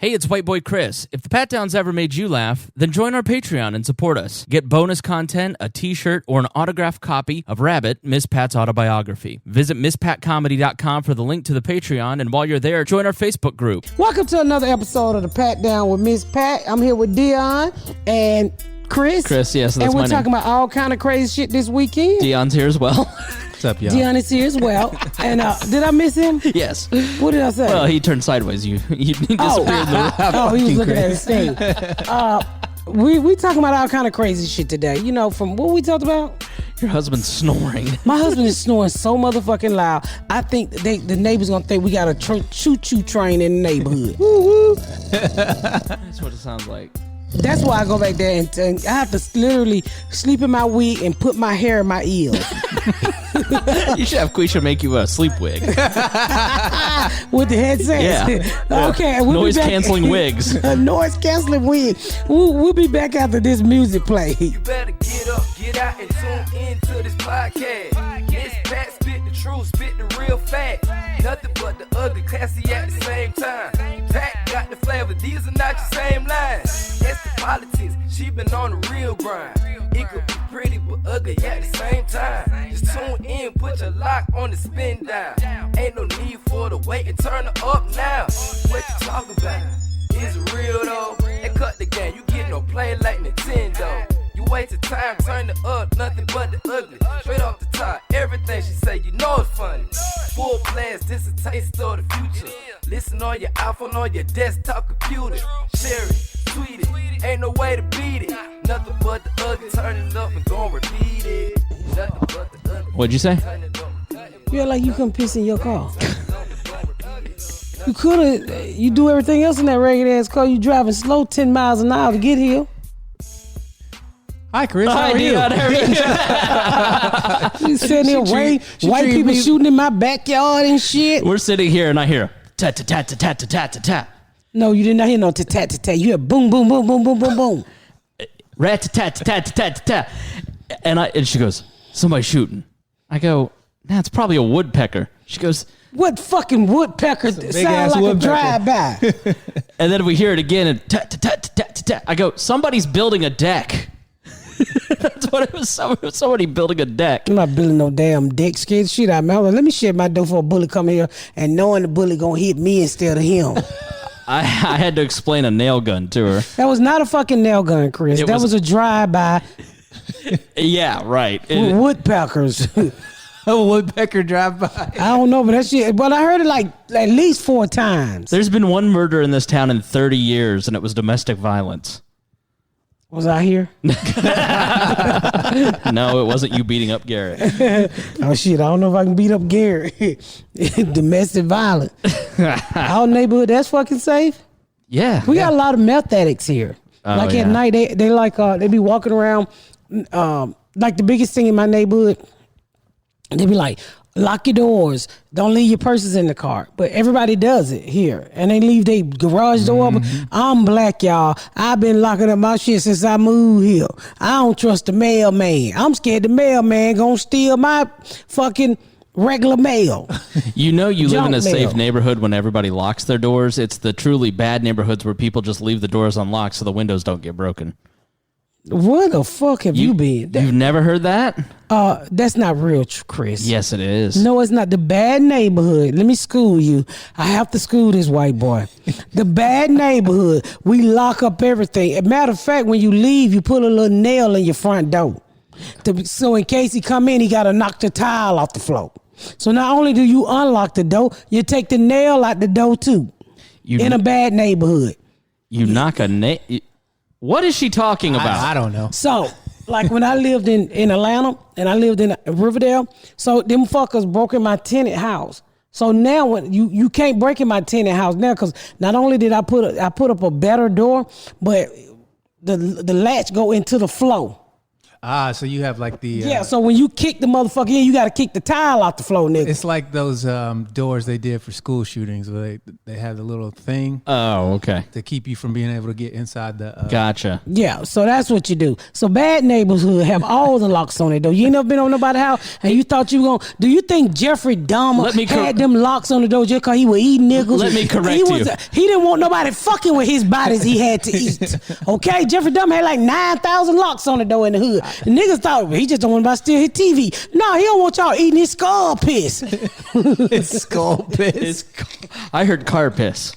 Hey, it's White Boy Chris. If the Pat Downs ever made you laugh, then join our Patreon and support us. Get bonus content, a t-shirt, or an autographed copy of Rabbit, Miss Pat's autobiography. Visit MissPatComedy.com for the link to the Patreon, and while you're there, join our Facebook group. Welcome to another episode of the Pat Down with Miss Pat. I'm here with Deon and Chris. Chris, yes, that's my name. And we're talking about all kind of crazy shit this weekend. Deon's here as well. What's up, y'all? Deon is here as well. And did I miss him? Yes. What did I say? Well, he turned sideways. You disappeared in the Oh, he was looking at his thing. We talking about all kind of crazy shit today. You know, from what we talked about? Your husband's snoring. My husband is snoring so motherfucking loud. I think the neighbors gonna think we got a choo-choo train in the neighborhood. Woo-woo. That's what it sounds like. That's why I go back there and I have to literally sleep in my wig and put my hair in my ears. You should have Quisha make you a sleep wig. With the headset. Yeah. Okay. We'll Noise canceling wigs. A noise canceling wig. We'll be back after this music play. You better get up, get out, and tune into this podcast. Miss Pat spit the truth, spit the real fact. Nothing but the ugly, classy at the same time. Pat got the flavor, these are not your same lines. That's the politics, she been on the real grind. It could be pretty but ugly at the same time. Just tune in, put your lock on the spin down. Ain't no need for the wait and turn it up now. What you talking about? Is it real though? And cut the game, you get no play like Nintendo. You wasted time, turn it up, nothing but the ugly. Straight off the top, everything she say, you know it's funny. Full blast, this a taste of the future. Listen on your iPhone, on your desktop computer. Share it, tweet it, ain't no way to beat it. Nothing but the ugly, turn it up and gon' repeat it. Nothing but the ugly. What'd you say? You're like you couldn't piss in your car. You could've, you do everything else in that ragged ass car. You driving slow 10 miles an hour to get here. Hi, Chris. How are you? You sitting here, white people shooting in my backyard and shit. We're sitting here and I hear tat tat tat tat tat tat tat tat. No, you did not hear no tat tat tat tat. You hear boom boom boom boom boom boom boom. Rat tat tat tat tat tat. And she goes, somebody's shooting. I go, nah, it's probably a woodpecker. She goes, what fucking woodpecker sound like woodpecker. A drive-by? And then we hear it again and tat tat tat tat tat tat. I go, somebody's building a deck. That's what it was. Somebody building a deck. I'm not building no damn deck. Scared the shit out of me. Let me shut my door for a bullet come here and knowing the bullet gonna hit me instead of him. I had to explain a nail gun to her. That was not a fucking nail gun, Chris. That was a drive-by. Yeah, right. Woodpeckers. A woodpecker drive-by. I don't know, but that shit. Well, I heard it like at least 4 times. There's been one murder in this town in 30 years, and it was domestic violence. Was I here? No, it wasn't you beating up Garrett. Oh, shit. I don't know if I can beat up Garrett. Domestic violence. Our neighborhood, that's fucking safe? Yeah. We got a lot of meth addicts here. At night, they like, they be walking around. Like the biggest thing in my neighborhood, they be like, lock your doors. Don't leave your purses in the car. But everybody does it here. And they leave their garage door open. I'm black, y'all. I've been locking up my shit since I moved here. I don't trust the mailman. I'm scared the mailman gonna steal my fucking regular mail. You know you live in a safe mail. neighborhood when everybody locks their doors. It's the truly bad neighborhoods where people just leave the doors unlocked so the windows don't get broken. Where the fuck have you been? You've never heard that? That's not real, Chris. Yes, it is. No, it's not. The bad neighborhood. Let me school you. I have to school this white boy. The bad neighborhood. We lock up everything. As a matter of fact, when you leave, you put a little nail in your front door. So in case he come in, he got to knock the tile off the floor. So not only do you unlock the door, you take the nail out the door too. In a bad neighborhood. You knock a nail. What is she talking about? I don't know. So, like when I lived in Atlanta and I lived in Riverdale, so them fuckers broke in my tenant house. So now when you can't break in my tenant house now because not only did I put up a better door, but the latch go into the floor. So you have like the Yeah, so when you kick the motherfucker in, you got to kick the tile off the floor, nigga. It's like those doors they did for school shootings where they have the little thing. Oh, okay. To keep you from being able to get inside the. Gotcha. Yeah, so that's what you do. So bad neighborhood have all the locks on it though. You ain't never been on nobody's house and you thought you were gonna. Do you think Jeffrey Dahmer had them locks on the door just because he would eat niggles? Let me correct you. He didn't want nobody fucking with his bodies he had to eat. Okay, Jeffrey Dahmer had like 9,000 locks on the door in the hood. The niggas thought he just don't want to steal his TV. No, he don't want y'all eating his skull piss. His skull piss. I heard car piss.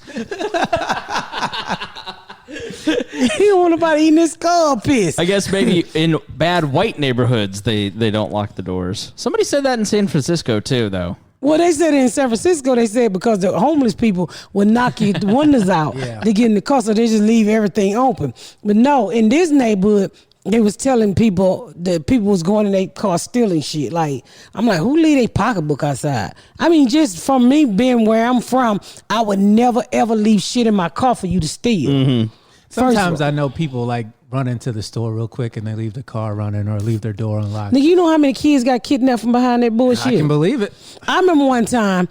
He don't want nobody eating his skull piss. I guess maybe in bad white neighborhoods they don't lock the doors. Somebody said that in San Francisco too, though. Well, they said in San Francisco, they said because the homeless people would knock your windows out to get in the car, so they just leave everything open. But no, in this neighborhood, they was telling people that people was going in their car stealing shit. Like, I'm like, who leave their pocketbook outside? I mean, just from me being where I'm from, I would never, ever leave shit in my car for you to steal. Mm-hmm. Sometimes I know people like run into the store real quick and they leave the car running or leave their door unlocked. Nigga, you know how many kids got kidnapped from behind that bullshit? I can believe it. I remember one time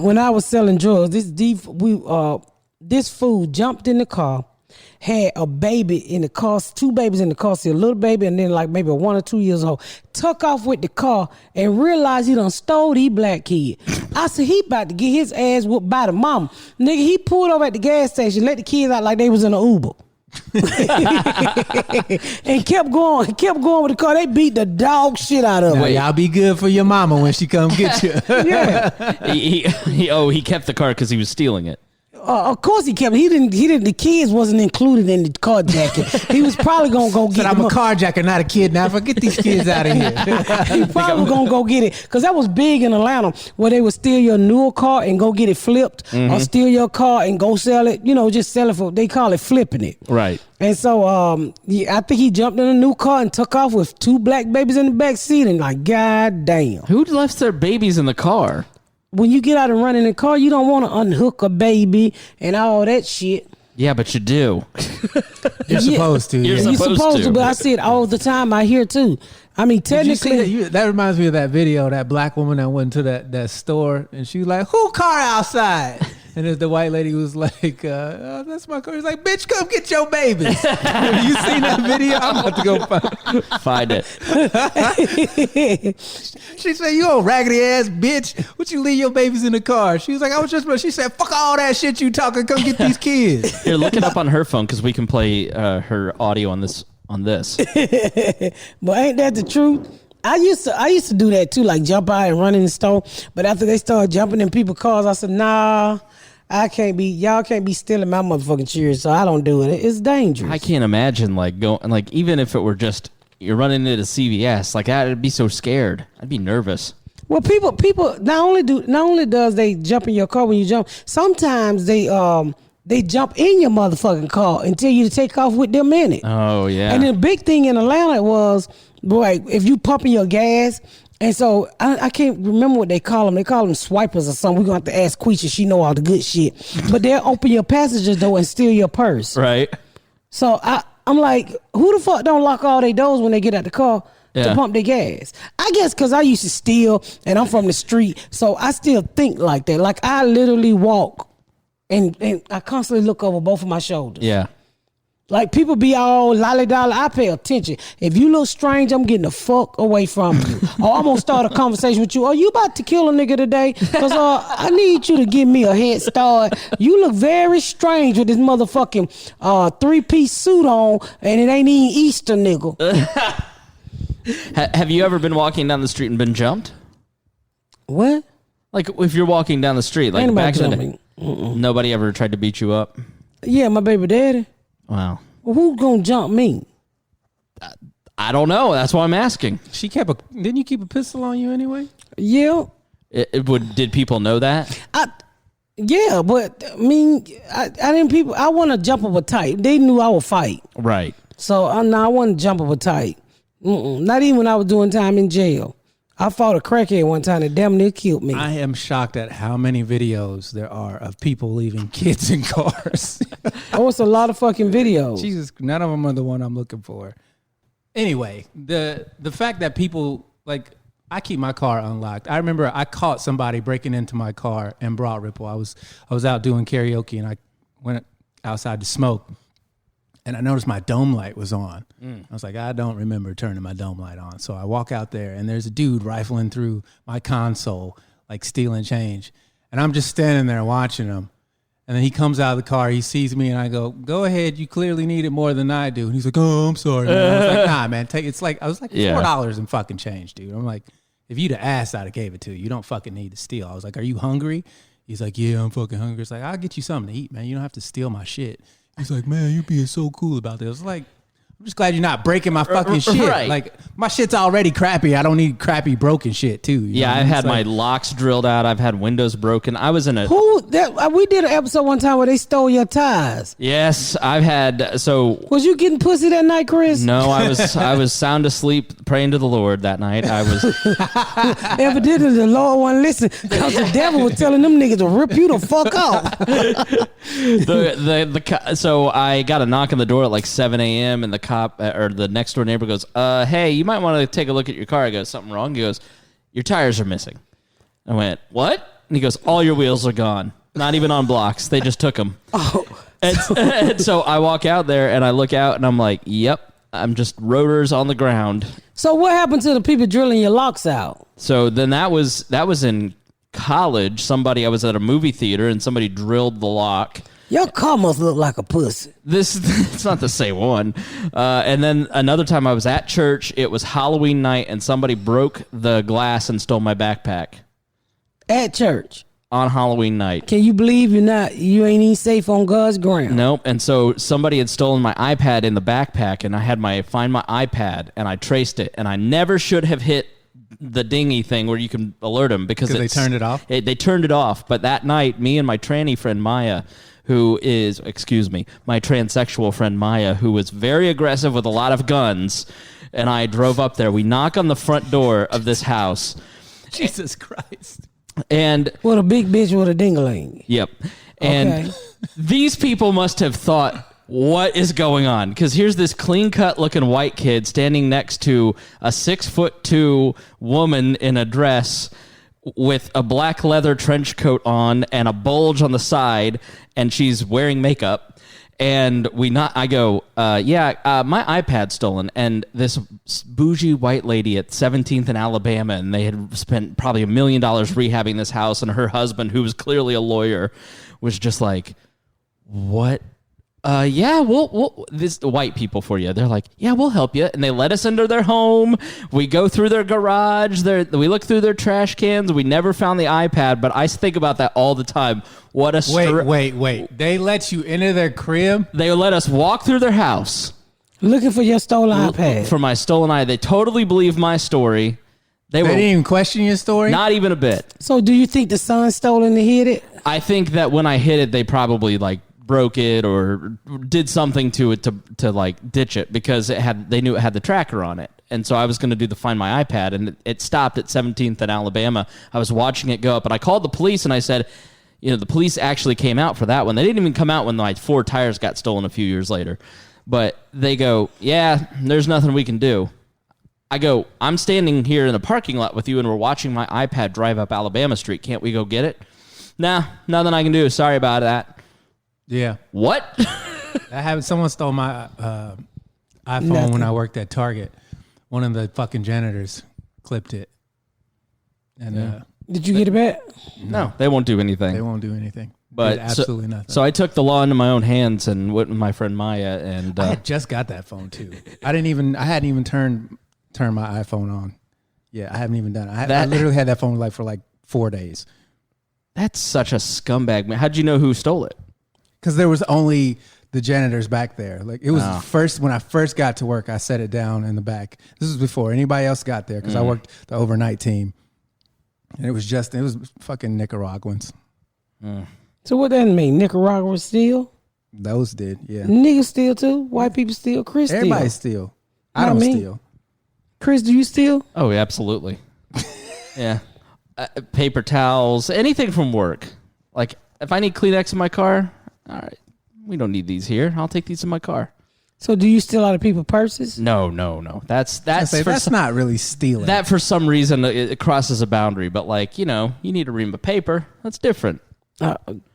when I was selling drugs, this fool jumped in the car, had a baby in the car, 2 babies in the car seat, a little baby and then like maybe 1 or 2 years old, took off with the car and realized he done stole these black kids. I said, he about to get his ass whooped by the mama. Nigga, he pulled over at the gas station, let the kids out like they was in an Uber. And kept going with the car. They beat the dog shit out of Now, it. y'all be good for your mama when she come get you. Yeah. He kept the car because he was stealing it. Of course he kept. He didn't. The kids wasn't included in the carjacking. He was probably gonna go get. But I'm a carjacker, not a kidnapper. Get these kids out of here. He probably gonna go get it because that was big in Atlanta, where they would steal your newer car and go get it flipped, or steal your car and go sell it. You know, just sell it for. They call it flipping it. Right. And so, I think he jumped in a new car and took off with 2 black babies in the back seat, and like, god damn. Who left their babies in the car? When you get out and run in the car, you don't want to unhook a baby and all that shit. Yeah, but you do. You're supposed to. You're supposed to, but I see it all the time. I hear too. I mean, technically, that reminds me of that video, that black woman that went to that store and she was like, "Who car outside?" And the white lady was like, "That's my car." He's like, "Bitch, come get your babies." Have you seen that video? I'm about to go find it. She said, "You old raggedy ass bitch. What you leave your babies in the car?" She was like, "I was just," she said, "Fuck all that shit you talking. Come get these kids." Here, look it up on her phone because we can play her audio on this. But ain't that the truth? I used to do that too, like jump out and run in the store. But after they started jumping in people's cars, I said, nah, y'all can't be stealing my motherfucking cheers, so I don't do it. It's dangerous. I can't imagine even if it were just you're running into CVS, like I'd be so scared. I'd be nervous. Well, people not only does they jump in your car when you jump, sometimes they jump in your motherfucking car and tell you to take off with them in it. Oh, yeah. And the big thing in Atlanta was, boy, if you pumping your gas, and so I can't remember what they call them. They call them swipers or something. We're going to have to ask Quisha. She know all the good shit. But they'll open your passenger door and steal your purse. Right. So I'm like, who the fuck don't lock all their doors when they get out the car to pump their gas? I guess because I used to steal and I'm from the street, so I still think like that. Like I literally walk. And I constantly look over both of my shoulders. Yeah. Like people be all lolly-dolly. I pay attention. If you look strange, I'm getting the fuck away from you. Or I'm going to start a conversation with you. Are you about to kill a nigga today? Because I need you to give me a head start. You look very strange with this motherfucking 3-piece suit on and it ain't even Easter, nigga. Have you ever been walking down the street and been jumped? What? Like if you're walking down the street, like back in the day. Nobody ever tried to beat you up? Yeah, my baby daddy. Wow. Well, who's gonna jump me? I don't know. That's why I'm asking. Didn't you keep a pistol on you anyway? Yeah. Did people know that? Yeah, but I mean, I didn't. I want to jump up a tight. They knew I would fight. Right. So I want to jump up a tight. Not even when I was doing time in jail. I fought a crackhead one time that damn near killed me. I am shocked at how many videos there are of people leaving kids in cars. Oh, it's a lot of fucking videos. Jesus, none of them are the one I'm looking for. Anyway, the fact that people like I keep my car unlocked. I remember I caught somebody breaking into my car in Broad Ripple. I was out doing karaoke and I went outside to smoke, and I noticed my dome light was on. I was like, I don't remember turning my dome light on. So I walk out there and there's a dude rifling through my console, like stealing change, and I'm just standing there watching him. And then he comes out of the car, he sees me, and I go ahead, you clearly need it more than I do. And he's like, oh, I'm sorry, man. I was like, nah, man, I was like $4 in fucking change, dude. I'm like, if you'd have asked, I'd have gave it to you. You don't fucking need to steal. I was like, are you hungry? He's like, yeah, I'm fucking hungry. It's like, I'll get you something to eat, man. You don't have to steal my shit. He's like, man, you're being so cool about this. I was like, I'm just glad you're not breaking my fucking shit. Right. Like, my shit's already crappy. I don't need crappy broken shit, too. Yeah, I've had my locks drilled out. I've had windows broken. I was in a... We did an episode one time where they stole your tires. Yes, I've had... So... Was you getting pussy that night, Chris? No, I was sound asleep praying to the Lord that night. I was... Evidently, the Lord wasn't listening because the devil was telling them niggas to rip you the fuck off. So I got a knock on the door at like 7 a.m. and the cop or the next door neighbor goes, hey, you might want to take a look at your car. I go, something wrong? He goes, your tires are missing. I went, what? And he goes, all your wheels are gone. Not even on blocks. They just took them. Oh. And so I walk out there and I look out and I'm like, yep, I'm just rotors on the ground. So what happened to the people drilling your locks out? So then that was in college. I was at a movie theater and somebody drilled the lock. Your car must look like a pussy. It's not the same one. And then another time I was at church. It was Halloween night, and somebody broke the glass and stole my backpack. At church? On Halloween night. Can you believe you ain't even safe on God's ground? Nope. And so somebody had stolen my iPad in the backpack, and I had find my iPad, and I traced it, and I never should have hit the dingy thing where you can alert them because they turned it off? They turned it off. But that night, me and my tranny friend Maya, my transsexual friend Maya, who was very aggressive with a lot of guns, and I drove up there. We knock on the front door of this house. Jesus Christ. And what a big bitch with a ding-a-ling. Yep. And these people must have thought, what is going on? Because here's this clean-cut looking white kid standing next to a 6'2" woman in a dress with a black leather trench coat on and a bulge on the side, and she's wearing makeup. And I go, my iPad's stolen. And this bougie white lady at 17th and Alabama, and they had spent probably $1 million rehabbing this house, and her husband, who was clearly a lawyer, was just like, what? This white people for you. They're like, yeah, we'll help you. And they let us into their home. We go through their garage. We look through their trash cans. We never found the iPad, but I think about that all the time. What a wait. They let you into their crib? They let us walk through their house. Looking for your stolen iPad. For my stolen iPad. They totally believe my story. They didn't even question your story? Not even a bit. So do you think the son stole it and hid it? I think that when I hit it, they probably broke it or did something to it to ditch it because they knew it had the tracker on it. And so I was going to do the Find My iPad, and it stopped at 17th and Alabama. I was watching it go up, and I called the police and I said, the police actually came out for that one. They didn't even come out when my 4 tires got stolen a few years later. But they go, yeah, there's nothing we can do. I go, I'm standing here in the parking lot with you and we're watching my iPad drive up Alabama Street. Can't we go get it? Nah, nothing I can do. Sorry about that. Yeah. What? Someone stole my iPhone when I worked at Target. One of the fucking janitors clipped it. And did you get it back? No, they won't do anything. They won't do anything. But absolutely nothing. So I took the law into my own hands and went with my friend Maya, and I had just got that phone too. I hadn't even turned my iPhone on. Yeah, I haven't even done it. I literally had that phone for 4 days. That's such a scumbag, man. How'd you know who stole it? Because there was only the janitors back there. It was when I first got to work, I set it down in the back. This was before anybody else got there because I worked the overnight team. And it was fucking Nicaraguans. So what that mean? Nicaraguans steal? Those did, yeah. Niggas steal too? White people steal? Chris steal? Everybody steal. I don't steal. Chris, do you steal? Oh, yeah, absolutely. Yeah. Paper towels, anything from work. If I need Kleenex in my car, all right, we don't need these here. I'll take these in my car. So do you steal out of people's purses? No. That's not really stealing. That for some reason it crosses a boundary. But like, you need a ream of paper. That's different.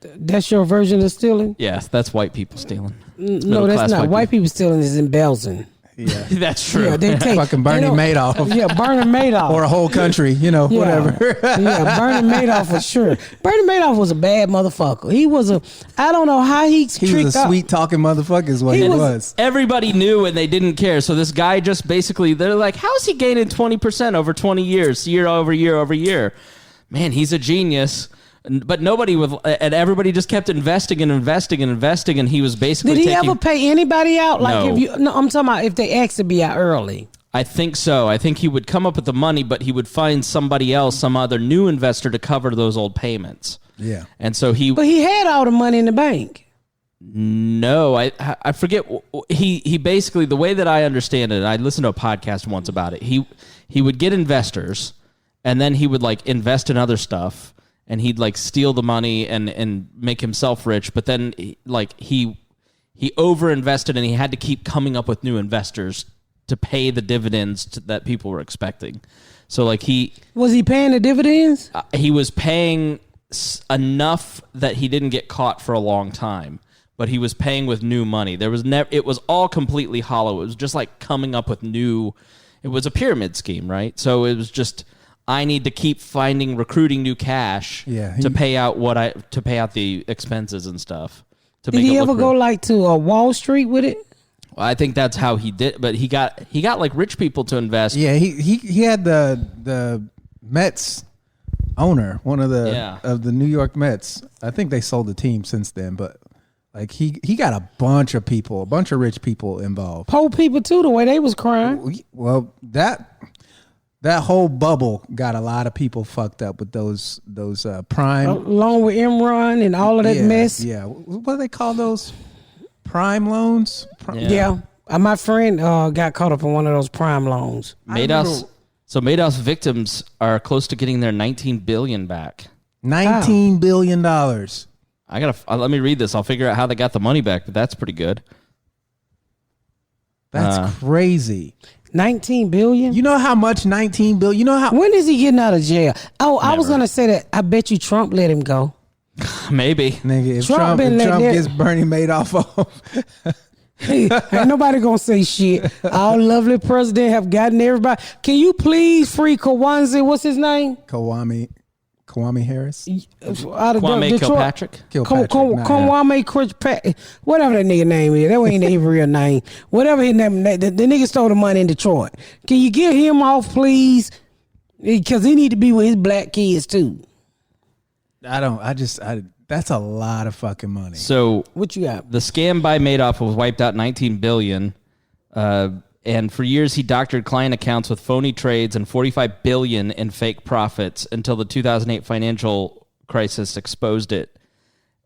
That's your version of stealing? Yes, that's white people stealing. No, that's not. White people stealing is embezzling. Yeah, that's true. Yeah, they take fucking Bernie Madoff. Yeah, Bernie Madoff. Or a whole country, whatever. Yeah, Bernie Madoff for sure. Bernie Madoff was a bad motherfucker. He was I don't know how he was a sweet talking motherfucker is what he was. Everybody knew and they didn't care. So this guy just basically, they're like, how is he gaining 20% over 20 years, year over year over year? Man, he's a genius. But nobody and everybody just kept investing, and he was basically. Did he ever pay anybody out? Like no. I'm talking about if they asked to be out early. I think so. I think he would come up with the money, but he would find somebody else, some other new investor to cover those old payments. Yeah, and so But he had all the money in the bank. No, I forget. He basically, the way that I understand it, I listened to a podcast once about it. He would get investors, and then he would like invest in other stuff. And he'd like steal the money and make himself rich, but then he over-invested and he had to keep coming up with new investors to pay the dividends that people were expecting. So like was he paying the dividends? He was paying enough that he didn't get caught for a long time, but he was paying with new money. There was it was all completely hollow. It was just like coming up with new. It was a pyramid scheme, right? So it was just. I need to keep recruiting new cash to pay out the expenses and stuff. Did he ever go like to Wall Street with it? Well, I think that's how he did, but he got like rich people to invest. Yeah, he had the Mets owner, one of the New York Mets. I think they sold the team since then, but like he got a bunch of rich people involved. Poor people too, the way they was crying. Well, that whole bubble got a lot of people fucked up with those prime, along with Imran and all of that mess. Yeah, what do they call those? Prime loans. Yeah. My friend got caught up in one of those prime loans. Madoff's victims are close to getting their $19 billion back. $19 billion. Let me read this. I'll figure out how they got the money back, but that's pretty good. That's crazy. 19 billion? You know how much 19 billion? You know how? When is he getting out of jail? Oh, Never. I was going to say that. I bet you Trump let him go. Maybe. Nigga, if Trump gets Bernie Madoff off. Ain't nobody going to say shit. Our lovely president have gotten everybody. Can you please free Kwanzaa? What's his name? Kwame Harris? Kwame Kilpatrick? Kwame Kilpatrick. Whatever that nigga name is. That ain't his real name. Whatever his name. The nigga stole the money in Detroit. Can you get him off, please? Because he need to be with his black kids, too. That's a lot of fucking money. So what you got? The scam by Madoff was wiped out $19 billion. And for years, he doctored client accounts with phony trades and $45 billion in fake profits until the 2008 financial crisis exposed it.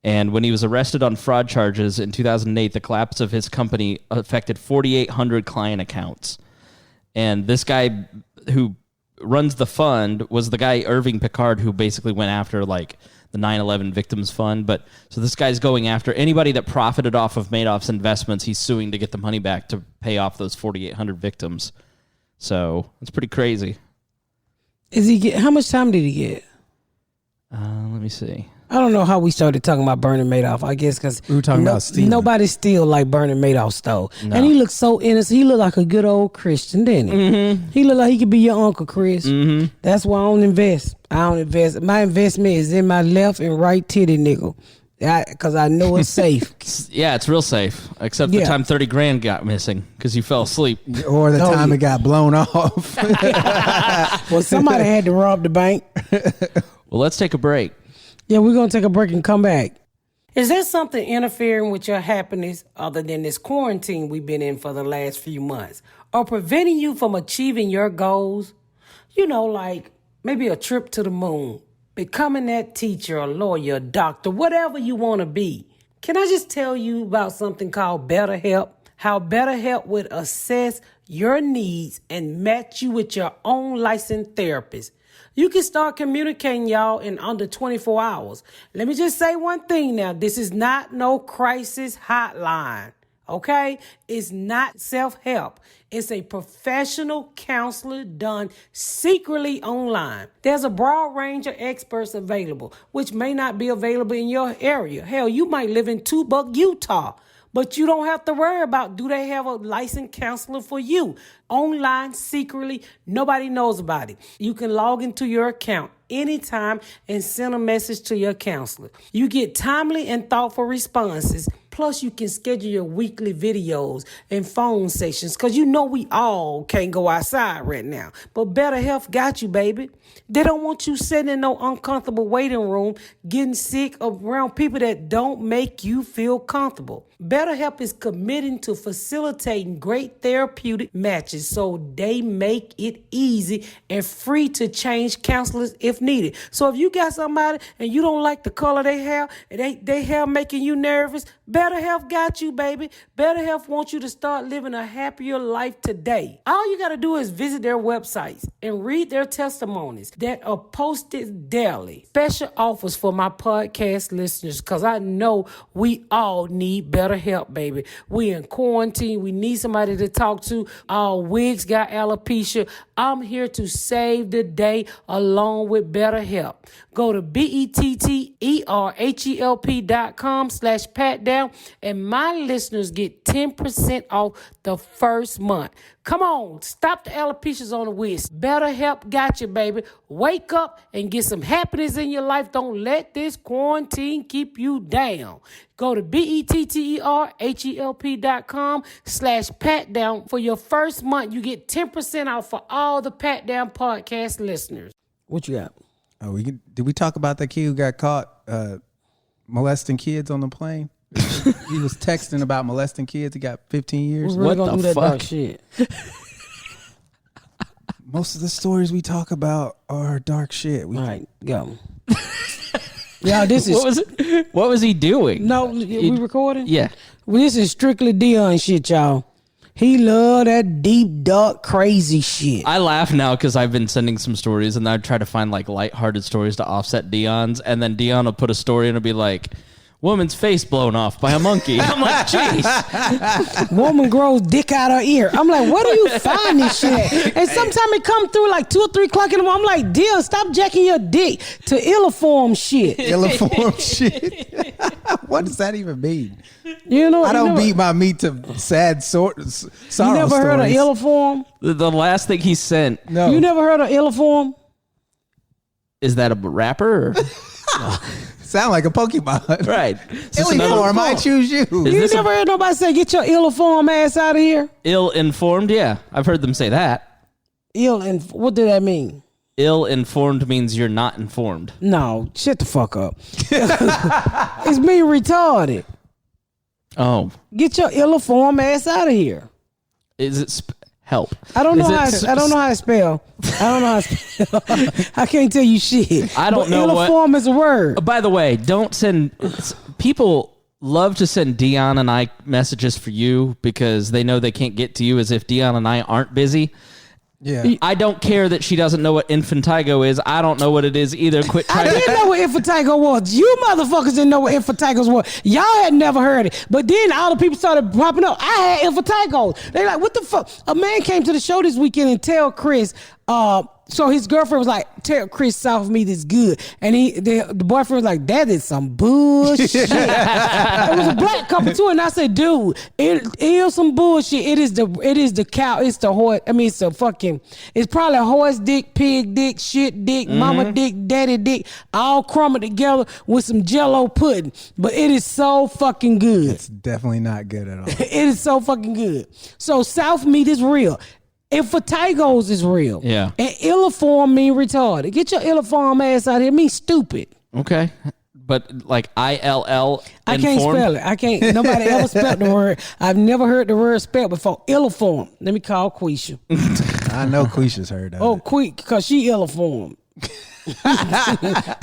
And when he was arrested on fraud charges in 2008, the collapse of his company affected 4,800 client accounts. And this guy who runs the fund was the guy, Irving Picard, who basically went after like the 9/11 victims fund. But so this guy's going after anybody that profited off of Madoff's investments. He's suing to get the money back to pay off those 4,800 victims. So it's pretty crazy. How much time did he get? Let me see. I don't know how we started talking about Bernie Madoff. I guess because we were talking about stealing. Nobody steal like Bernie Madoff stole. No. And he looked so innocent. He looked like a good old Christian, didn't he? Mm-hmm. He looked like he could be your uncle, Chris. Mm-hmm. That's why I don't invest. My investment is in my left and right titty nickel. Because I know it's safe. Yeah, it's real safe. Except the time 30 grand got missing because you fell asleep. Or the time it got blown off. Well, somebody had to rob the bank. Well, let's take a break. Yeah, we're going to take a break and come back. Is there something interfering with your happiness other than this quarantine we've been in for the last few months? Or preventing you from achieving your goals? You know, like maybe a trip to the moon, becoming that teacher, a lawyer, a doctor, whatever you want to be. Can I just tell you about something called BetterHelp? How BetterHelp would assess your needs and match you with your own licensed therapist. You can start communicating, y'all, in under 24 hours. Let me just say one thing now. This is not no crisis hotline, Okay? It's not self-help. It's a professional counselor done secretly online. There's a broad range of experts available, which may not be available in your area. Hell, you might live in Tubuck, Utah. But you don't have to worry about, do they have a licensed counselor for you? Online, secretly, nobody knows about it. You can log into your account anytime and send a message to your counselor. You get timely and thoughtful responses. Plus, you can schedule your weekly videos and phone sessions because you know we all can't go outside right now. But Better Health got you, baby. They don't want you sitting in no uncomfortable waiting room, getting sick around people that don't make you feel comfortable. BetterHelp is committing to facilitating great therapeutic matches so they make it easy and free to change counselors if needed. So if you got somebody and you don't like the color they hair and they hair making you nervous, BetterHelp got you, baby. BetterHelp wants you to start living a happier life today. All you got to do is visit their websites and read their testimonies that are posted daily. Special offers for my podcast listeners because I know we all need better help, baby. We in quarantine. We need somebody to talk to. Our Wigs got alopecia. I'm here to save the day along with better help. Go to BetterHelp.com/patdown and my listeners get 10% off the first month. Come on, stop the alopecias on the wrist. BetterHelp got you, baby. Wake up and get some happiness in your life. Don't let this quarantine keep you down. Go to BetterHelp.com/patdown for your first month. You get 10% off for all the Pat Down podcast listeners. What you got? Oh, did we talk about that kid who got caught molesting kids on the plane? He was texting about molesting kids. He got 15 years. We're really gonna do that dark shit. Most of the stories we talk about are dark shit. All right, go. Yeah, this is. What was he doing? No, we recording? Yeah. Well, this is strictly Deon shit, y'all. He love that deep, dark, crazy shit. I laugh now because I've been sending some stories and I try to find like lighthearted stories to offset Deon's, and then Deon will put a story and it'll be like, woman's face blown off by a monkey. I'm like, jeez. Woman grows dick out her ear. I'm like, where do you find this shit at? And sometimes it come through like 2 or 3 o'clock in the morning. I'm like, Deon, stop jacking your dick to illiform shit. Illiform shit. What does that even mean? You know, I don't beat my meat to sad sorrow. You never heard of illiform? The last thing he sent. No. You never heard of illiform? Is that a rapper? Or? Sound like a Pokemon. Right. Illiform, I choose you. You never heard nobody say, get your illiform ass out of here? Ill-informed? Yeah. I've heard them say that. What did that mean? Ill-informed means you're not informed. No, shut the fuck up. It's me retarded. Oh. Get your illiform ass out of here. Is it help? I don't know how to spell. I don't know how to spell. I can't tell you shit. I don't know what. Illiform is a word. By the way, don't send. People love to send Deon and I messages for you because they know they can't get to you as if Deon and I aren't busy. Yeah. I don't care that she doesn't know what infantigo is. I don't know what it is either. Quit trying I didn't know what infantigo was. You motherfuckers didn't know what infantigos were. Y'all had never heard it. But then all the people started popping up. I had infantigos. They like, what the fuck? A man came to the show this weekend and tell Chris, so his girlfriend was like, tell Chris South Meat is good. And the boyfriend was like, that is some bullshit. It was a black couple too. And I said, dude, it is some bullshit. It is the cow. It's the horse. I mean, it's probably a horse dick, pig dick, shit dick, mama dick, daddy dick, all crumbled together with some Jell-O pudding. But it is so fucking good. It's definitely not good at all. It is so fucking good. So South Meat is real. Infantigos is real. Yeah. And illiform mean retarded. Get your illiform ass out here. It means stupid. Okay. But like ILL. I can't spell it. I can't. Nobody ever spelled the word. I've never heard the word spelled before. Illiform. Let me call Quisha. I know Quisha's heard of it. Oh, because she illiform.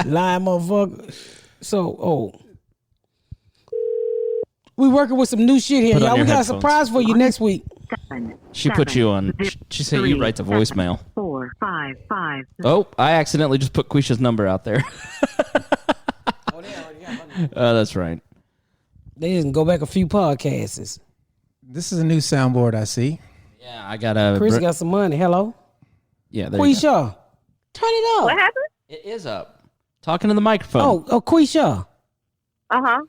Lying motherfucker. So, we working with some new shit here. Y'all, we got a surprise for you next week. She put you on. She said you write the voicemail. 4 5 5. Oh, I accidentally just put Quisha's number out there. Oh, that's right. They didn't go back a few podcasts. This is a new soundboard I see. Yeah, I got a. Chris got some money. Hello? Yeah, there you go. Quisha, turn it up. What happened? It is up. Talking to the microphone. Oh, Quisha, Uh-huh.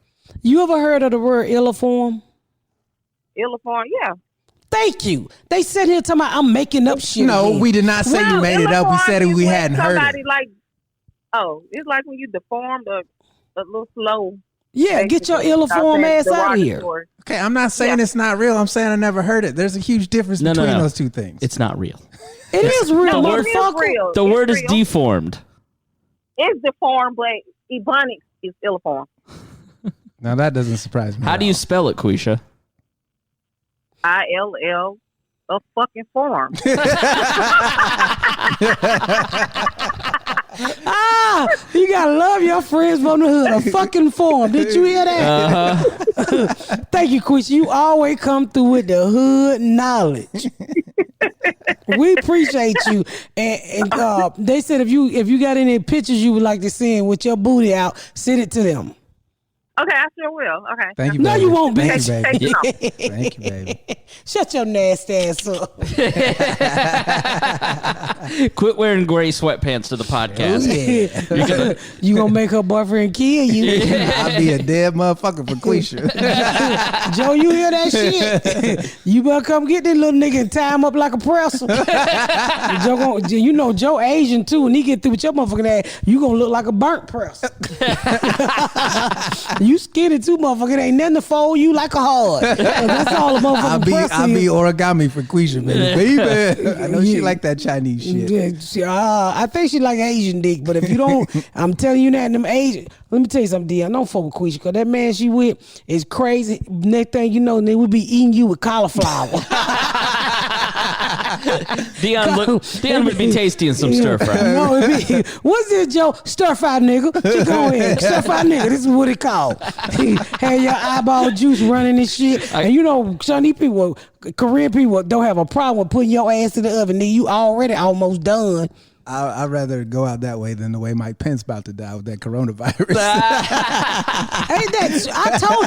you ever heard of the word illiform? Illiform, yeah. Thank you. They sit here talking about I'm making up shit. No, again. we did not say you made it up. We said we hadn't heard it. It's like when you deformed a little slow. Yeah, get your illiform ass out of here. Okay, I'm not saying it's not real. I'm saying I never heard it. There's a huge difference between those two things. It's not real. It is real, No, it motherfucker. is real. The It's word is real. deformed. It's deformed, but Ebonics is illiform. Now that doesn't surprise me. How do you spell it, Quisha? ILL a fucking form. You gotta love your friends from the hood. A fucking form. Did you hear that? Thank you, Quisha. You always come through with the hood knowledge. We appreciate you. And they said if you got any pictures you would like to send with your booty out, send it to them. Okay, I sure will. Okay. Thank you, No, baby. you won't, Thank bitch. you, baby. Take it Thank you, baby. Shut your nasty ass up. Quit wearing gray sweatpants to the podcast. You gonna make her boyfriend kill you. I'll be a dead motherfucker for Quisha. Joe, you hear that shit? You better come get this little nigga and tie him up like a pretzel. Joe Asian too. When he get through with your motherfucking ass, you gonna look like a burnt pretzel. You skinny too, motherfucker. It ain't nothing to fold you like a hard. That's all a motherfucking pretzel. I'll be origami for Quisha, baby. I know she like that Chinese shit. I think she like Asian dick, but if you don't, I'm telling you that them Asian. Let me tell you something, Deon. Don't fuck with Quisha, because that man she with is crazy. Next thing you know, they would be eating you with cauliflower. Deon would be tasty in some stir fry. No, it be, what's this, Joe? Stir fry, nigga. Just go ahead. Stir fry, nigga. This is what it called. Had your eyeball juice running and shit. And you know, Chinese people, Korean people don't have a problem with putting your ass in the oven. Nigga, you already almost done. I'd rather go out that way than the way Mike Pence about to die with that coronavirus.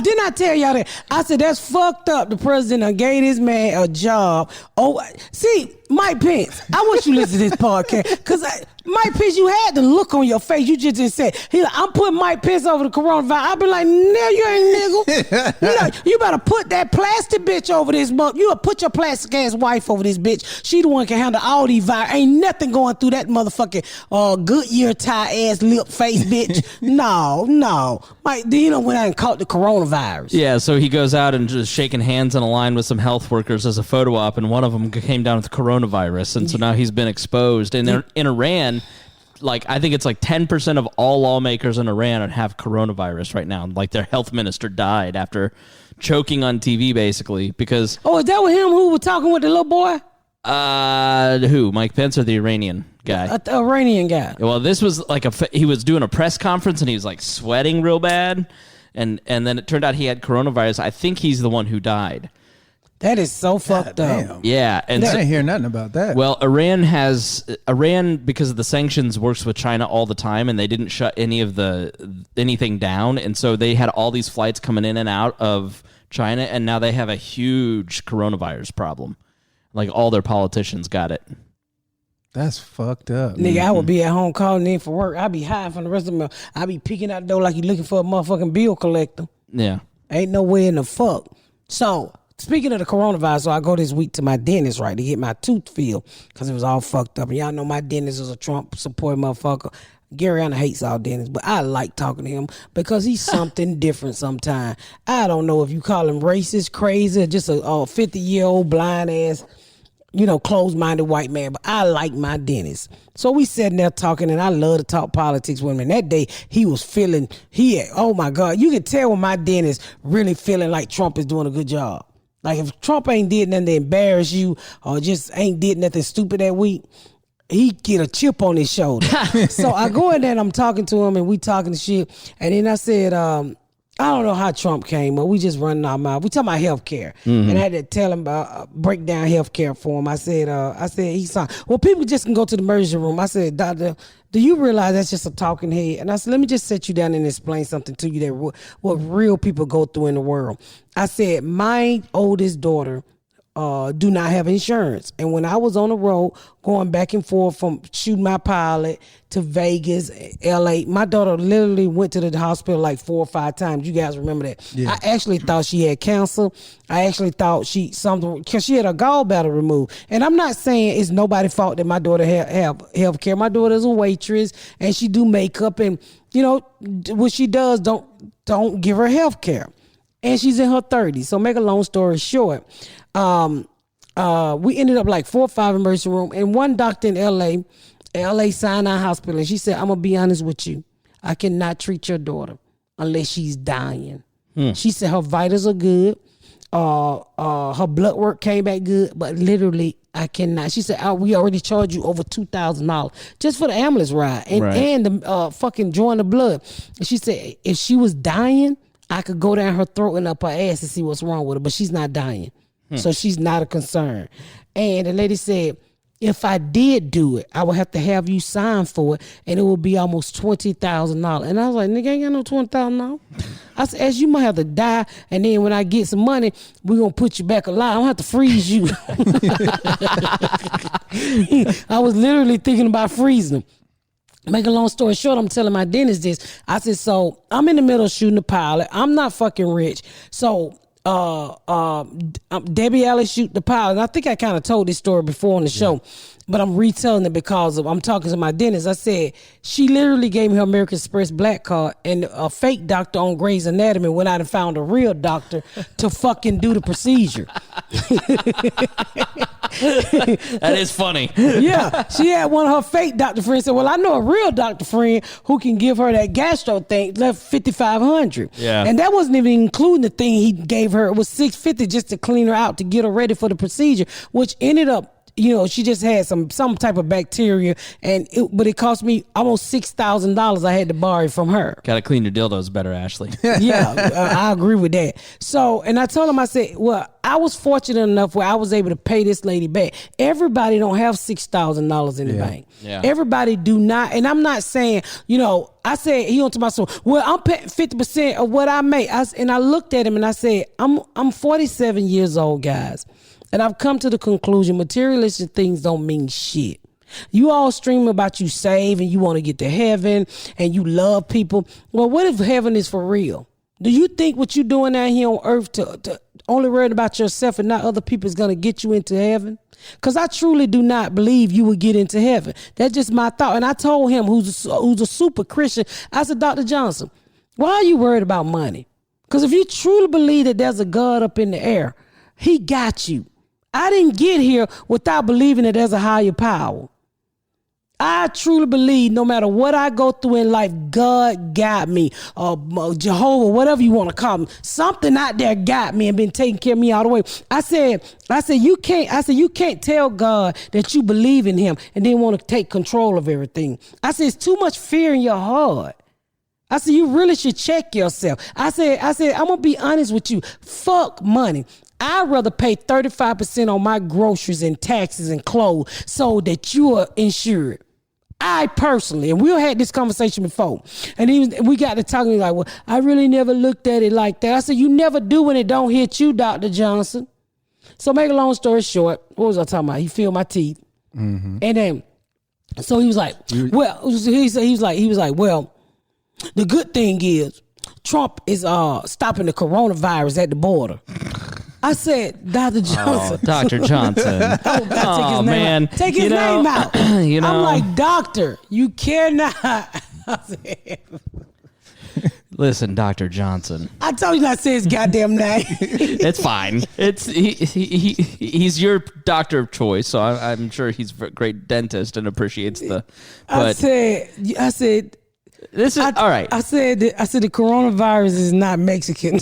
Didn't I tell y'all that? I said, that's fucked up. The president done gave this man a job. Oh, see, Mike Pence, I want you to listen to this podcast. Because Mike Pence, you had the look on your face. You just said, I'm putting Mike Pence over the coronavirus. I'll be like, no, you ain't, nigga. You better put that plastic bitch over this month. You put your plastic ass wife over this bitch. She the one can handle all these viruses. Ain't nothing going through that motherfucking Goodyear tie ass lip face bitch. No. Mike, went out and caught the coronavirus. Yeah, so he goes out and just shaking hands on a line with some health workers as a photo op, and one of them came down with coronavirus, and so now he's been exposed. And in Iran, I think it's 10% of all lawmakers in Iran have coronavirus right now. Like, their health minister died after choking on TV, basically, because... Oh, is that with him who was talking with the little boy? Who? Mike Pence or the Iranian guy? The Iranian guy. Well, this was he was doing a press conference and he was sweating real bad, and then it turned out he had coronavirus. I think he's the one who died. That is so fucked up. Damn. Yeah, and I didn't hear nothing about that. Well, Iran because of the sanctions works with China all the time, and they didn't shut anything down, and so they had all these flights coming in and out of China, and now they have a huge coronavirus problem. All their politicians got it. That's fucked up. Nigga, I would be at home calling in for work. I'd be high from the rest of them. I'd be peeking out the door like you looking for a motherfucking bill collector. Yeah. Ain't no way in the fuck. So, speaking of the coronavirus, so I go this week to my dentist, right, to get my tooth filled because it was all fucked up. And y'all know my dentist is a Trump supporting motherfucker. Garyana hates all dentists, but I like talking to him because he's something different sometimes. I don't know if you call him racist, crazy, or just a 50-year-old blind ass, closed-minded white man, but I like my dentist. So we sitting there talking, and I love to talk politics with him. And that day, he was feeling, oh my God, you can tell when my dentist really feeling like Trump is doing a good job. Like if Trump ain't did nothing to embarrass you or just ain't did nothing stupid that week, he get a chip on his shoulder. So I go in there and I'm talking to him and we talking shit. And then I said, I don't know how Trump came up. We just running our mouth. We talking about health care. And I had to tell him about break down health care for him. I said he's fine. Well, people just can go to the emergency room. I said, doctor, do you realize that's just a talking head? And I said, let me just sit you down and explain something to you that what real people go through in the world. I said, my oldest daughter do not have insurance. And when I was on the road going back and forth from shooting my pilot to Vegas, LA, my daughter literally went to the hospital like 4 or 5 times. You guys remember that? Yeah. I actually thought she had cancer. I actually thought because she had a gallbladder removed. And I'm not saying it's nobody's fault that my daughter have health care. My daughter's a waitress and she do makeup, and you know what she does, don't give her health care. And she's in her 30s. So make a long story short, we ended up like 4 or 5 emergency room, and one doctor in LA Sinai Hospital, and she said, I'm gonna be honest with you, I cannot treat your daughter unless she's dying. She said her vitals are good, her blood work came back good, but literally I cannot. She said, we already charged you over $2,000 just for the ambulance ride and the fucking drawing the blood. And she said if she was dying, I could go down her throat and up her ass and see what's wrong with her, but she's not dying. So she's not a concern. And the lady said, if I did do it, I would have to have you sign for it, and it would be almost $20,000. And I was like, nigga, ain't got no $20,000. I said, as you might have to die, and then when I get some money, we're going to put you back alive. I don't have to freeze you. I was literally thinking about freezing them. Make a long story short, I'm telling my dentist this. I said, so I'm in the middle of shooting the pilot. I'm not fucking rich. So Debbie Allen shoot the pilot. And I think I kind of told this story before on the show, but I'm retelling it because I'm talking to my dentist. I said, she literally gave me her American Express black card, and a fake doctor on Grey's Anatomy went out and found a real doctor to fucking do the procedure. That is funny. Yeah, she had one of her fake doctor friends said, well, I know a real doctor friend who can give her that gastro thing, left $5,500. Yeah. And that wasn't even including the thing he gave her. It was $650 just to clean her out, to get her ready for the procedure, which ended up, you know, she just had some type of bacteria, but it cost me almost $6,000. I had to borrow it from her. Gotta clean your dildos better, Ashley. Yeah, I agree with that. So, and I told him, I said, well, I was fortunate enough where I was able to pay this lady back. Everybody don't have $6,000 in the bank. Yeah. Everybody do not. And I'm not saying, you know, I said, he on to myself, well, I'm paying 50% of what I make. And I looked at him and I said, I'm 47 years old, guys. And I've come to the conclusion, materialistic things don't mean shit. You all stream about you save and you want to get to heaven and you love people. Well, what if heaven is for real? Do you think what you're doing out here on earth to only worry about yourself and not other people is going to get you into heaven? Because I truly do not believe you would get into heaven. That's just my thought. And I told him, who's a super Christian, I said, Dr. Johnson, why are you worried about money? Because if you truly believe that there's a God up in the air, he got you. I didn't get here without believing that there's a higher power. I truly believe no matter what I go through in life, God got me, Jehovah, whatever you want to call me. Something out there got me and been taking care of me all the way. I said, you can't tell God that you believe in him and then want to take control of everything. I said, it's too much fear in your heart. I said, you really should check yourself. I said, I'm going to be honest with you. Fuck money. I'd rather pay 35% on my groceries and taxes and clothes so that you are insured. I personally, and we had this conversation before, and we got to talking like, well, I really never looked at it like that. I said, you never do when it don't hit you, Dr. Johnson. So make a long story short, what was I talking about? He filled my teeth. Mm-hmm. And then, so he was like, well, he was like, well, the good thing is Trump is stopping the coronavirus at the border. I said, Dr. Johnson. Oh, Dr. Johnson. Oh, man. Take his name out. You know. I'm like, doctor, you cannot. Listen, Dr. Johnson. I told you not to say his goddamn name. It's fine. He's your doctor of choice, so I'm sure he's a great dentist and appreciates the. But I said. This is all right. I said the coronavirus is not Mexican. You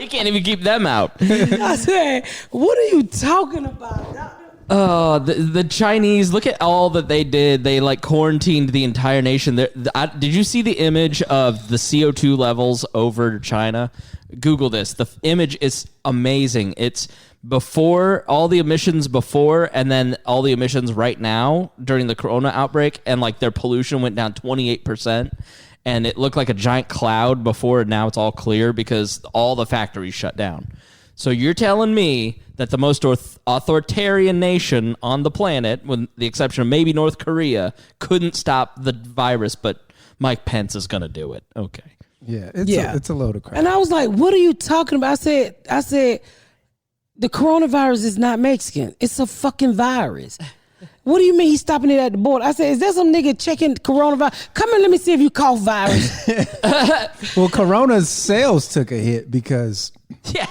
can't even keep them out. I said, what are you talking about, doctor? The Chinese, look at all that they did. They like quarantined the entire nation. Did you see the image of the CO2 levels over China? Google this. The image is amazing. It's before, all the emissions before, and then all the emissions right now during the corona outbreak, and like their pollution went down 28%. And it looked like a giant cloud before, and now it's all clear because all the factories shut down. So you're telling me that the most authoritarian nation on the planet, with the exception of maybe North Korea, couldn't stop the virus, but Mike Pence is going to do it. Okay. Yeah, it's a load of crap. And I was like, what are you talking about? I said, the coronavirus is not Mexican. It's a fucking virus. What do you mean he's stopping it at the border? I said, is there some nigga checking coronavirus? Come here, let me see if you cough virus. Well, Corona's sales took a hit because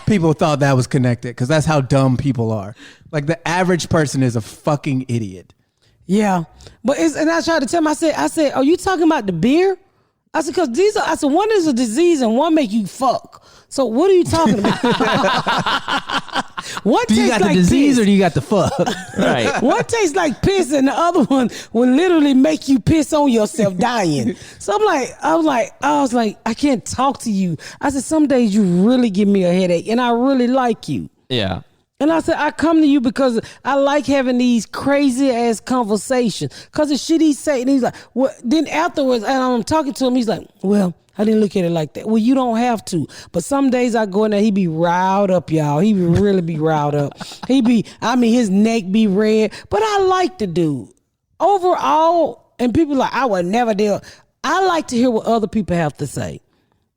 people thought that was connected, because that's how dumb people are. Like, the average person is a fucking idiot. Yeah. And I tried to tell him, I said, are you talking about the beer? I said, because one is a disease and one make you fuck. So what are you talking about? One do you got the disease piss, or do you got the fuck? Right. One tastes like piss and the other one will literally make you piss on yourself dying. So I was like, I can't talk to you. I said, some days you really give me a headache and I really like you. Yeah. And I said, I come to you because I like having these crazy ass conversations. Because the shit he say, and he's like, well, then afterwards, and I'm talking to him, he's like, well, I didn't look at it like that. Well, you don't have to. But some days I go in there, he be riled up, y'all. He really be riled up. His neck be red. But I like the dude. Overall, and people like, I would never deal. I like to hear what other people have to say.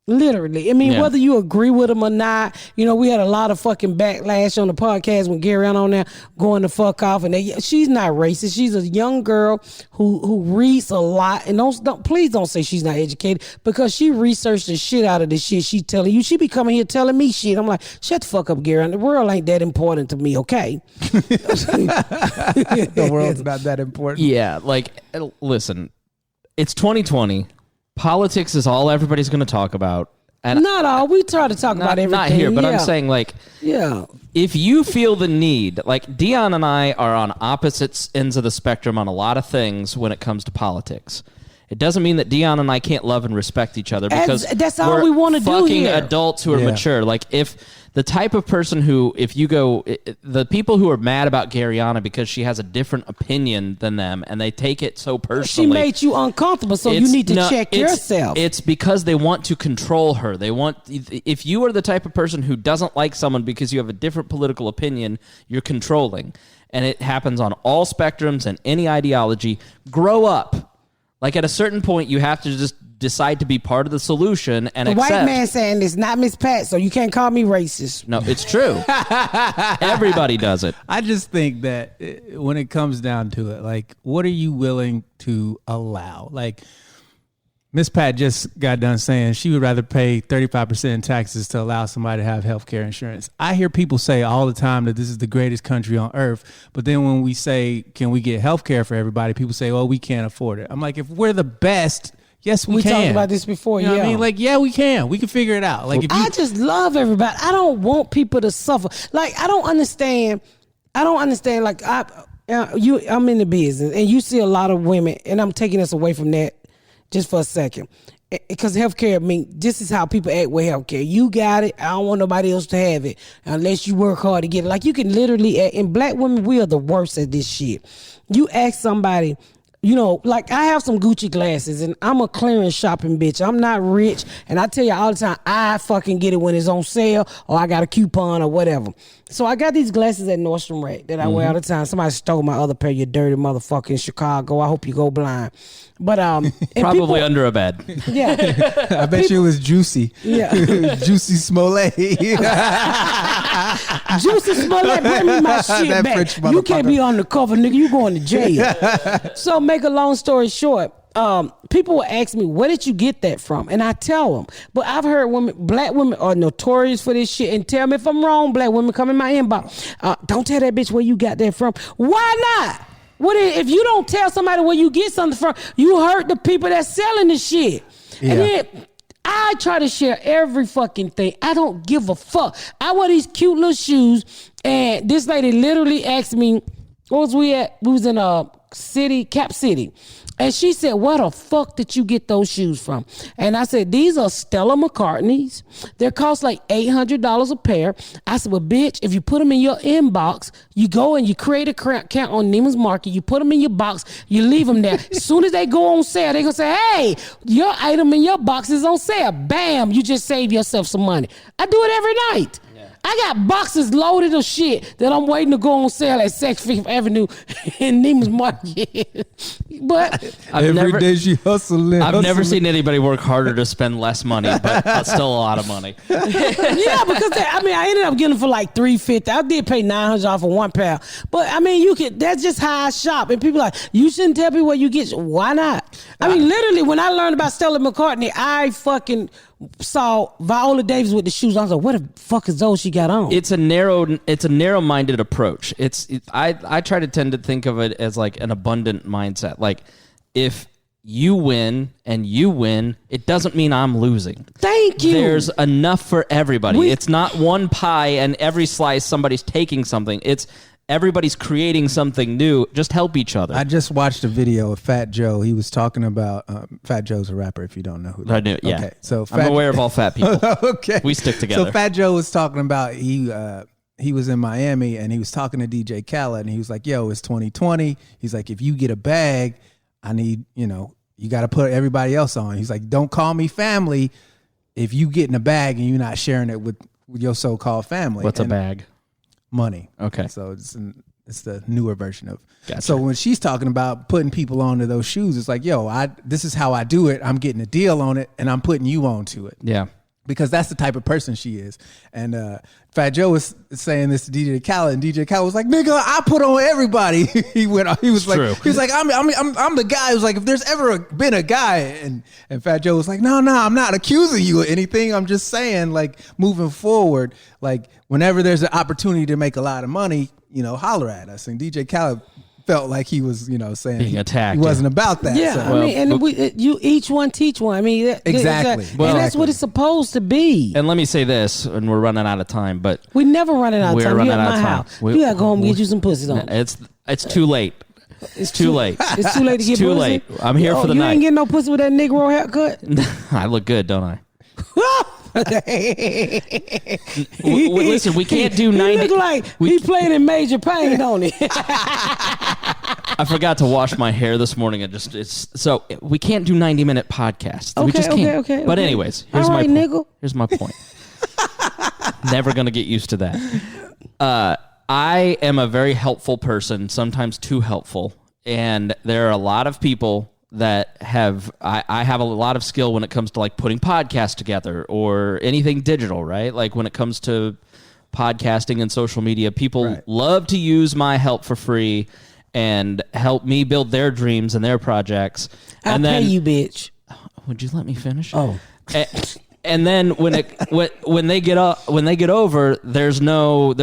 Literally. I mean, whether you agree with him or not, we had a lot of fucking backlash on the podcast when Gary on there going the fuck off. And she's not racist. She's a young girl who reads a lot. And please don't say she's not educated, because she researched the shit out of the shit she telling you. She be coming here telling me shit. I'm like, shut the fuck up, Gary. The world ain't that important to me, okay? The world's not that important. Yeah, like, listen, it's 2020. Politics is all everybody's going to talk about. And not all. We try to talk about everything. Not here, but I'm saying, like, if you feel the need, like Deon and I are on opposite ends of the spectrum on a lot of things when it comes to politics. It doesn't mean that Deon and I can't love and respect each other, because that's all we want to do here. Fucking adults who are mature. Like, if the type of person who, if you go, the people who are mad about Garyana because she has a different opinion than them and they take it so personally. She made you uncomfortable, so you need to check yourself. It's because they want to control her. If you are the type of person who doesn't like someone because you have a different political opinion, you're controlling. And it happens on all spectrums and any ideology. Grow up. Like, at a certain point, you have to just decide to be part of the solution and accept. The white man saying it's not Miss Pat, so you can't call me racist. No, it's true. Everybody does it. I just think that when it comes down to it, like, what are you willing to allow? Like, Miss Pat just got done saying she would rather pay 35% in taxes to allow somebody to have health care insurance. I hear people say all the time that this is the greatest country on earth, but then when we say, can we get health care for everybody, people say, oh, we can't afford it. I'm like, if we're the best, yes, we can. We talked about this before, you know what I mean? Like, yeah, we can. We can figure it out. Like, I just love everybody. I don't want people to suffer. Like, I don't understand. Like, I'm in the business, and you see a lot of women, and I'm taking us away from that just for a second, because healthcare, I mean, this is how people act with healthcare. You got it. I don't want nobody else to have it unless you work hard to get it. Like, you can literally act, and black women, we are the worst at this shit. You ask somebody, like, I have some Gucci glasses, and I'm a clearance shopping bitch. I'm not rich, and I tell you all the time, I fucking get it when it's on sale, or I got a coupon or whatever. So I got these glasses at Nordstrom Rack that I wear all the time. Somebody stole my other pair, you dirty motherfucker, in Chicago. I hope you go blind. But probably under a bed. Yeah. I bet you it was Juicy. Yeah. Juicy Smollett. Juicy Smollett, bring me my shit back. You can't be on the cover, nigga. You going to jail. So make a long story short, people will ask me, where did you get that from? And I tell them. But I've heard black women are notorious for this shit. And tell me if I'm wrong, black women, come in my inbox. Don't tell that bitch where you got that from. Why not? If you don't tell somebody where you get something from, you hurt the people that's selling the shit. Yeah. And then I try to share every fucking thing. I don't give a fuck. I wear these cute little shoes, and this lady literally asked me, Where was we at? We was in Cap City. And she said, where the fuck did you get those shoes from? And I said, these are Stella McCartney's. They cost like $800 a pair. I said, well, bitch, if you put them in your inbox, you go and you create a account on Neiman's Market, you put them in your box, you leave them there. As soon as they go on sale, they going to say, hey, your item in your box is on sale. Bam, you just save yourself some money. I do it every night. I got boxes loaded of shit that I'm waiting to go on sale at Saks Fifth Avenue in Neiman's Market. But every day she hustling. I've never seen anybody work harder to spend less money, but still a lot of money. Yeah, because I ended up getting them for like $350. I did pay $900 for one pair, but I mean, that's just how I shop. And people are like, you shouldn't tell people what you get. Why not? I mean, literally, when I learned about Stella McCartney, I fucking saw Viola Davis with the shoes. I was like, what the fuck is those she got on? It's a narrow-minded approach. I try to tend to think of it as like an abundant mindset. Like, if you win and you win, it doesn't mean I'm losing. Thank you. There's enough for everybody. It's not one pie and every slice somebody's taking something. It's everybody's creating something new. Just help each other. I just watched a video of Fat Joe. He was talking about Fat Joe's a rapper. If you don't know who that I do, yeah. Okay, so I'm aware of all fat people. Okay, we stick together. So Fat Joe was talking about he was in Miami and he was talking to DJ Khaled and he was like, "Yo, it's 2020." He's like, "If you get a bag, I need you got to put everybody else on." He's like, "Don't call me family if you get in a bag and you're not sharing it with your so-called family." What's a bag? Money. Okay. So it's the newer version of. Gotcha. So when she's talking about putting people onto those shoes, it's like, yo, this is how I do it. I'm getting a deal on it, and I'm putting you onto it. Yeah. Because that's the type of person she is. And Fat Joe was saying this to DJ Khaled, and DJ Khaled was like, "Nigga, I put on everybody." He was like, "I'm the guy who's like, if there's ever been a guy," and Fat Joe was like, "No, I'm not accusing you of anything. I'm just saying, like, moving forward, like, whenever there's an opportunity to make a lot of money, holler at us." And DJ Khaled felt like he was, saying being attacked. He wasn't about that. Yeah, so. I mean, and you each one teach one. I mean, exactly. And that's what it's supposed to be. And let me say this, and we're running out of time, but we never running out of time. We're running out of time. House. You gotta go home and get you some pussy on. It's too late. It's too late. It's too late to get too pussy. Late. I'm here for the night. You ain't getting no pussy with that Negro haircut. I look good, don't I? Listen, we can't do 90. He look like he played in Major Pain, don't he? I forgot to wash my hair this morning. So we can't do 90-minute podcasts. Okay, we just can't. Okay. But anyways, here's all right, my point. nigga. Here's my point. Never gonna get used to that. I am a very helpful person, sometimes too helpful, and there are a lot of people that I have a lot of skill when it comes to like putting podcasts together or anything digital, right? Like when it comes to podcasting and social media, people love to use my help for free and help me build their dreams and their projects. I'll pay you, bitch. Would you let me finish? Oh. And then when they get over, there's no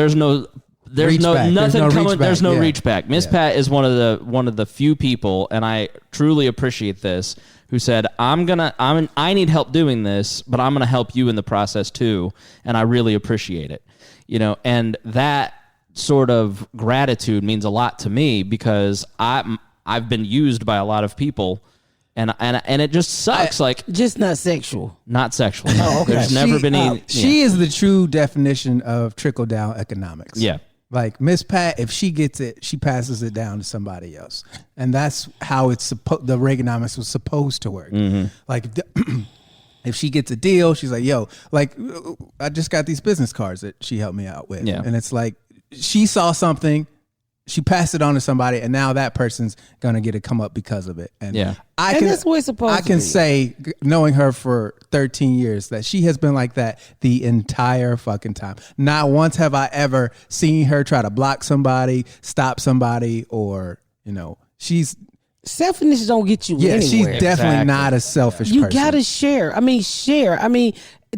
reach back. Miss Pat is one of the few people, and I truly appreciate this, who said, I need help doing this, but I'm gonna help you in the process too, and I really appreciate it. And that sort of gratitude means a lot to me because I've been used by a lot of people. And it just sucks. Just not sexual. Not sexual. Oh, okay. There's never been any. She is the true definition of trickle down economics. Yeah. Like Miss Pat, if she gets it, she passes it down to somebody else, and that's how the Reaganomics was supposed to work. Mm-hmm. Like if she gets a deal, she's like, "Yo, like I just got these business cards that she helped me out with," and it's like she saw something. She passed it on to somebody, and now that person's gonna get a come up because of it. And that's what it's supposed to be. I can say, knowing her for 13 years, that she has been like that the entire fucking time. Not once have I ever seen her try to block somebody, stop somebody, or she's selfishness don't get you anywhere. She's definitely not a selfish person. You gotta share. I mean,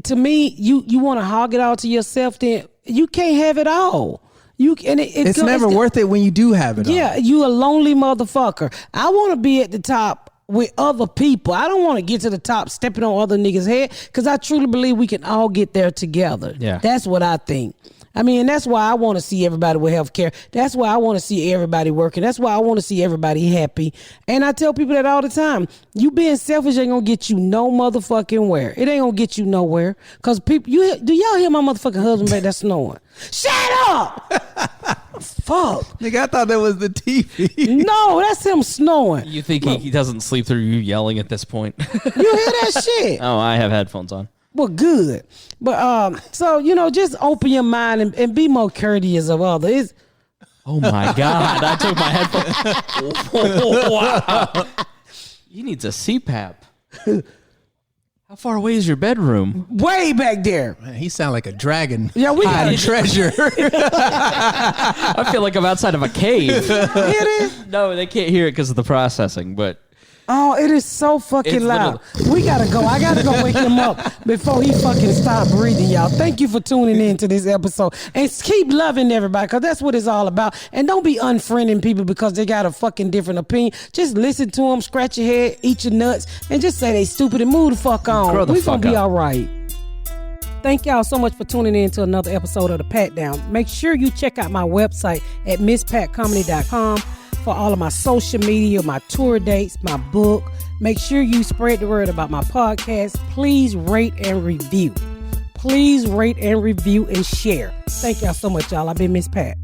to me, you want to hog it all to yourself, then you can't have it all. It's never worth it when you do have it. Yeah, you a lonely motherfucker. I want to be at the top with other people. I don't want to get to the top stepping on other niggas' head because I truly believe we can all get there together. Yeah, that's what I think. I mean, and that's why I want to see everybody with health care. That's why I want to see everybody working. That's why I want to see everybody happy. And I tell people that all the time. You being selfish ain't going to get you no motherfucking where. It ain't going to get you nowhere. Because people, do y'all hear my motherfucking husband back there snoring? Shut up! Fuck. Nigga, I thought that was the TV. No, that's him snoring. You think he doesn't sleep through you yelling at this point? You hear that shit? Oh, I have headphones on. Well, good. But, so, just open your mind and be more courteous of others. Oh, my God. I took my headphones. Wow. You need a CPAP. How far away is your bedroom? Way back there. Man, he sound like a dragon. Yeah, we got treasure. I feel like I'm outside of a cave. It is. No, they can't hear it because of the processing, but... Oh, it is so fucking It's loud. We gotta go. I gotta go wake him up before he fucking stop breathing, y'all. Thank you for tuning in to this episode. And keep loving everybody, because that's what it's all about. And don't be unfriending people because they got a fucking different opinion. Just listen to them, scratch your head, eat your nuts, and just say they stupid and move the fuck on. Grow the We fuck gonna be up. all right. Thank y'all so much for tuning in to another episode of The Pat Down. Make sure you check out my website at misspatcomedy.com for all of my social media, my tour dates, my book. Make sure you spread the word about my podcast. Please rate and review. Please rate and review and share. Thank y'all so much, y'all. I've been Miss Pat.